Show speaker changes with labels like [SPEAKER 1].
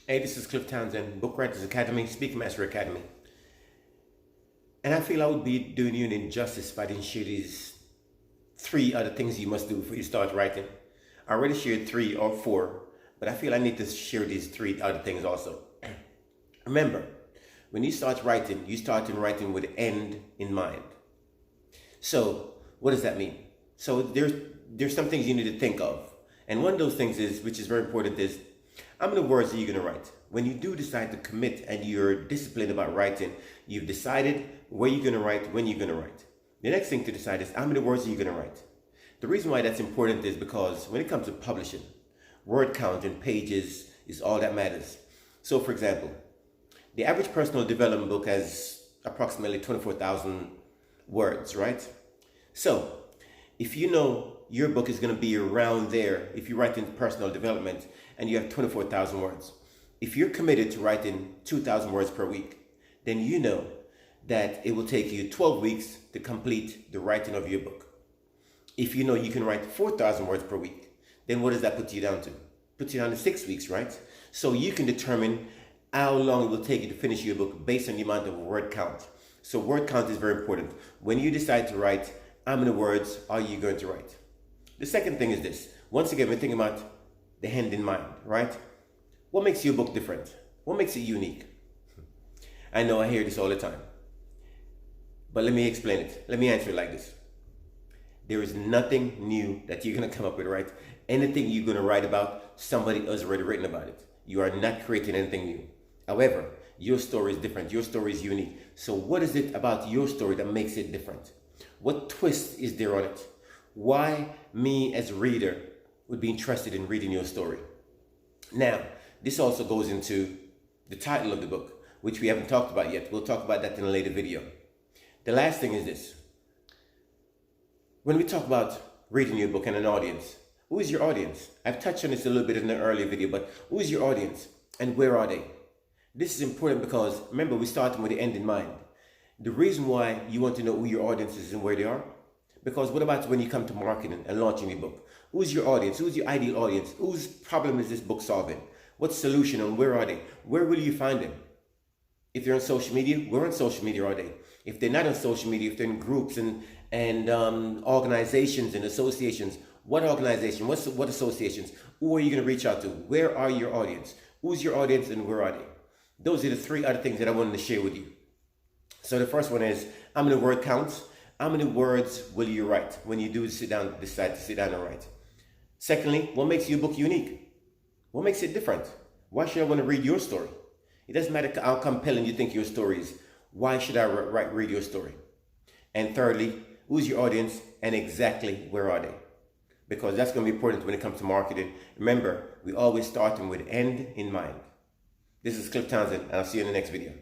[SPEAKER 1] Hey, this is Cliff Townsend, Book Writers Academy, Speaking Master Academy. And I feel I would be doing you an injustice if I didn't share these 3 other things you must do before you start writing. I already shared 3 or 4, but I feel I need to share these 3 other things also. Remember, when you start writing, you start in writing with end in mind. So, what does that mean? So there's some things you need to think of. And one of those things is, which is very important, is how many words are you going to write? When you do decide to commit and you're disciplined about writing, you've decided where you're going to write, when you're going to write. The next thing to decide is how many words are you going to write? The reason why that's important is because when it comes to publishing, word count and pages is all that matters. So for example, the average personal development book has approximately 24,000 words, right? So if you know your book is going to be around there, if you write in personal development and you have 24,000 words, if you're committed to writing 2,000 words per week, then you know that it will take you 12 weeks to complete the writing of your book. If you know you can write 4,000 words per week, then what does that put you down to? Puts you down to 6 weeks, right? So you can determine how long it will take you to finish your book based on the amount of word count. So word count is very important. When you decide to write, how many words are you going to write? The second thing is this. Once again, we're thinking about the end in mind, right? What makes your book different? What makes it unique? I know I hear this all the time. But let me explain it. Let me answer it like this. There is nothing new that you're going to come up with, right? Anything you're going to write about, somebody has already written about it. You are not creating anything new. However, your story is different. Your story is unique. So what is it about your story that makes it different? What twist is there on it? Why me as a reader would be interested in reading your story? Now, this also goes into the title of the book, which we haven't talked about yet. We'll talk about that in a later video. The last thing is this. When we talk about reading your book and an audience, who is your audience? I've touched on this a little bit in an earlier video, but who is your audience and where are they? This is important because, remember, we started with the end in mind. The reason why you want to know who your audience is and where they are, because what about when you come to marketing and launching your book? Who's your audience? Who's your ideal audience? Whose problem is this book solving? What solution and where are they? Where will you find them? If they're on social media, where on social media are they? If they're not on social media, if they're in groups and organizations and associations, what organization, what associations? Who are you going to reach out to? Where are your audience? Who's your audience and where are they? Those are the 3 other things that I wanted to share with you. So the first one is, how many word counts? How many words will you write when you do decide to sit down and write? Secondly, what makes your book unique? What makes it different? Why should I want to read your story? It doesn't matter how compelling you think your story is. Why should I read your story? And thirdly, who's your audience and exactly where are they? Because that's going to be important when it comes to marketing. Remember, we always start with end in mind. This is Cliff Townsend, and I'll see you in the next video.